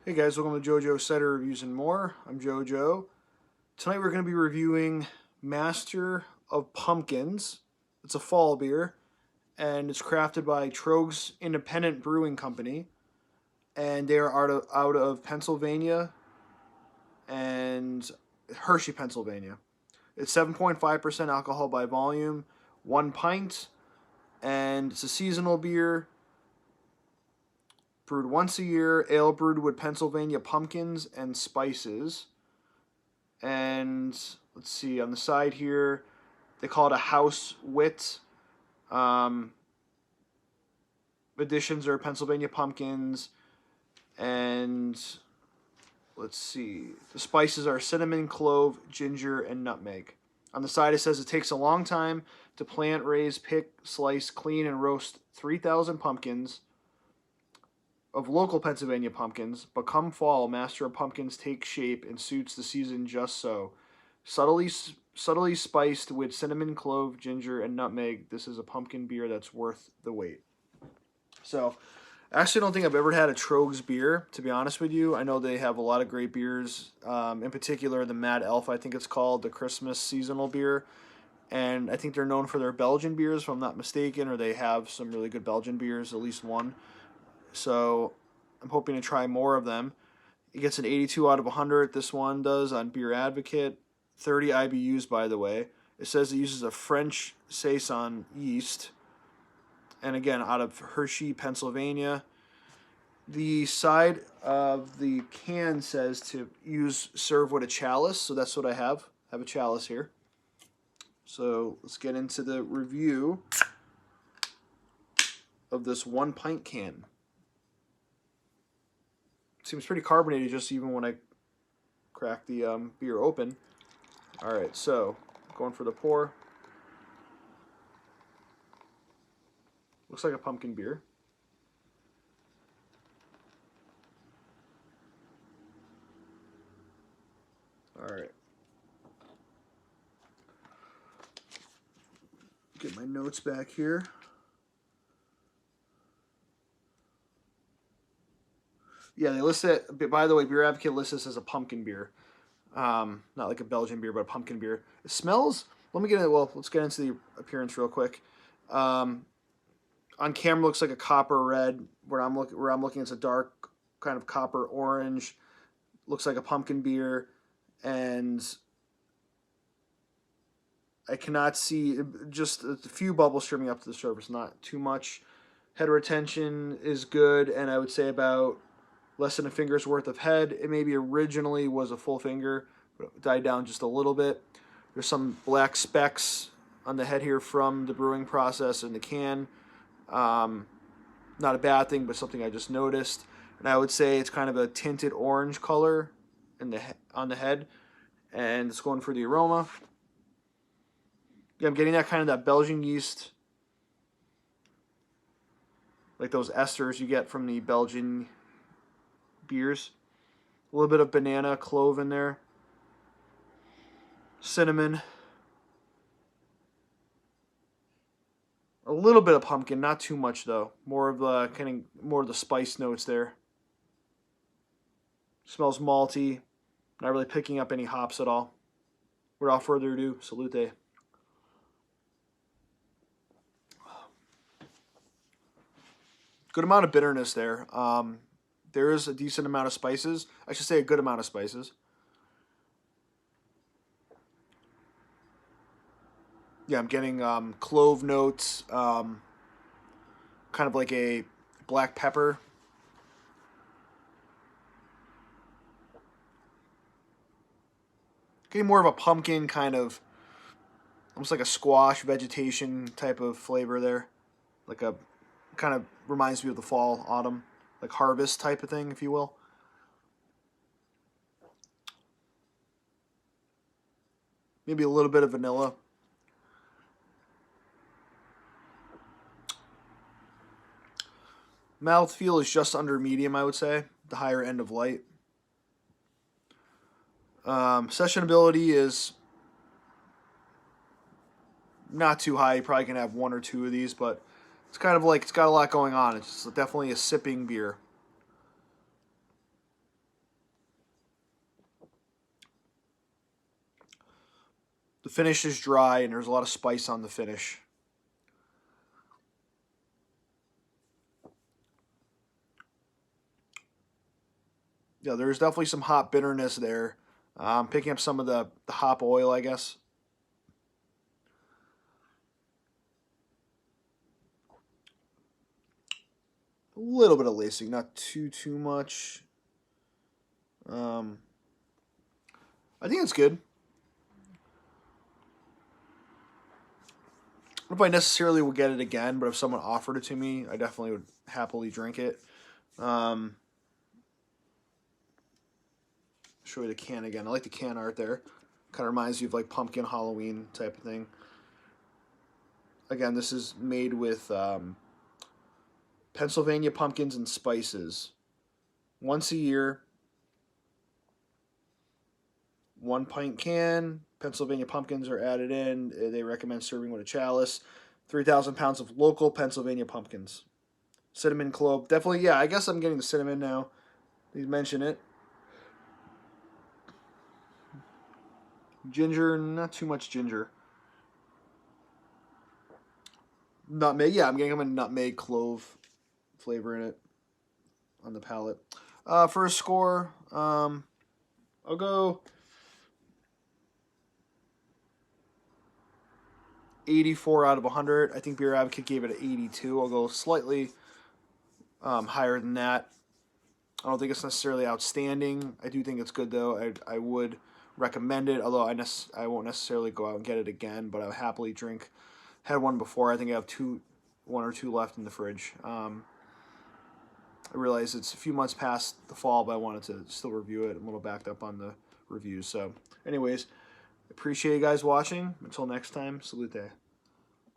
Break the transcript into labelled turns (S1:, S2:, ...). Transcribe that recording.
S1: Hey guys, welcome to JoJo Cider Reviews and More. I'm JoJo. Tonight we're going to be reviewing Master of Pumpkins. It's a fall beer, and it's crafted by Troegs Independent Brewing Company, and they are out of Pennsylvania and Hershey, Pennsylvania. It's 7.5% alcohol by volume, 1 pint, and it's a seasonal beer. Brewed once a year, ale brewed with Pennsylvania pumpkins and spices. And let's see, on the side here, they call it a house wit. Um, Additions are Pennsylvania pumpkins, and let's see, the spices are cinnamon, clove, ginger, and nutmeg. On the side, it says it takes a long time to plant, raise, pick, slice, clean, and roast 3,000 pumpkins of local Pennsylvania pumpkins, but come fall, Master of Pumpkins takes shape and suits the season just so. Subtly spiced with cinnamon, clove, ginger, and nutmeg, this is a pumpkin beer that's worth the wait. So, I actually don't think I've ever had a Troegs beer, to be honest with you. I know they have a lot of great beers, in particular the Mad Elf, I think it's called, the Christmas seasonal beer. And I think they're known for their Belgian beers, if I'm not mistaken, or they have some really good Belgian beers, at least one. So I'm hoping to try more of them. It gets an 82 out of 100. This one does on Beer Advocate. 30 IBUs, by the way. It says it uses a French Saison yeast. And again, out of Hershey, Pennsylvania. The side of the can says to serve with a chalice. So that's what I have. I have a chalice here. So let's get into the review of this 1 pint can. Seems pretty carbonated just even when I crack the beer open. Alright, so going for the pour. Looks like a pumpkin beer. Alright. Get my notes back here. Yeah, they list it. By the way, Beer Advocate lists this as a pumpkin beer, not like a Belgian beer, but a pumpkin beer. It smells. Let's get into the appearance real quick. On camera, looks like a copper red. Where I'm looking, it's a dark kind of copper orange. Looks like a pumpkin beer, and I cannot see just a few bubbles streaming up to the surface. Not too much. Head retention is good, and I would say about less than a finger's worth of head. It maybe originally was a full finger, but it died down just a little bit. There's some black specks on the head here from the brewing process in the can. Not a bad thing, but something I just noticed. And I would say it's kind of a tinted orange color on the head. And it's going for the aroma. Yeah, I'm getting that Belgian yeast, like those esters you get from the Belgian beers. A little bit of banana, clove in there. Cinnamon. A little bit of pumpkin, not too much though. More of the spice notes there. Smells malty. Not really picking up any hops at all. Without further ado, salute. Good amount of bitterness there. There is a decent amount of spices. I should say a good amount of spices. Yeah, I'm getting clove notes, kind of like a black pepper. Getting more of a pumpkin kind of, almost like a squash vegetation type of flavor there. Like a, kind of reminds me of the fall, autumn, like harvest type of thing, if you will. Maybe a little bit of vanilla. Mouthfeel is just under medium, I would say. The higher end of light. Sessionability is not too high. You probably can have one or two of these, but it's kind of like it's got a lot going on. It's definitely a sipping beer. The finish is dry, and there's a lot of spice on the finish. Yeah, there's definitely some hop bitterness there. Picking up some of the hop oil, I guess. A little bit of lacing, not too much. I think it's good. I don't know if I necessarily would get it again, but if someone offered it to me, I definitely would happily drink it. Show you the can again. I like the can art there. Kind of reminds you of like pumpkin Halloween type of thing. Again, this is made with Pennsylvania pumpkins and spices. Once a year, 1 pint can. Pennsylvania pumpkins are added in. They recommend serving with a chalice. 3,000 pounds of local Pennsylvania pumpkins. Cinnamon clove. Definitely, yeah, I guess I'm getting the cinnamon now. You mention it. Ginger, not too much ginger. Nutmeg, yeah, I'm getting a nutmeg clove flavor in it on the palate. For a score, I'll go 84 out of 100. I think Beer Advocate gave it an 82. I'll go slightly higher than that. I don't think it's necessarily outstanding. I do think it's good, though. I would recommend it, although I won't necessarily go out and get it again, but I'll happily drink. Had one before. I think I have one or two left in the fridge. I realize it's a few months past the fall, but I wanted to still review it. I'm a little backed up on the reviews. So anyways, appreciate you guys watching. Until next time, salute.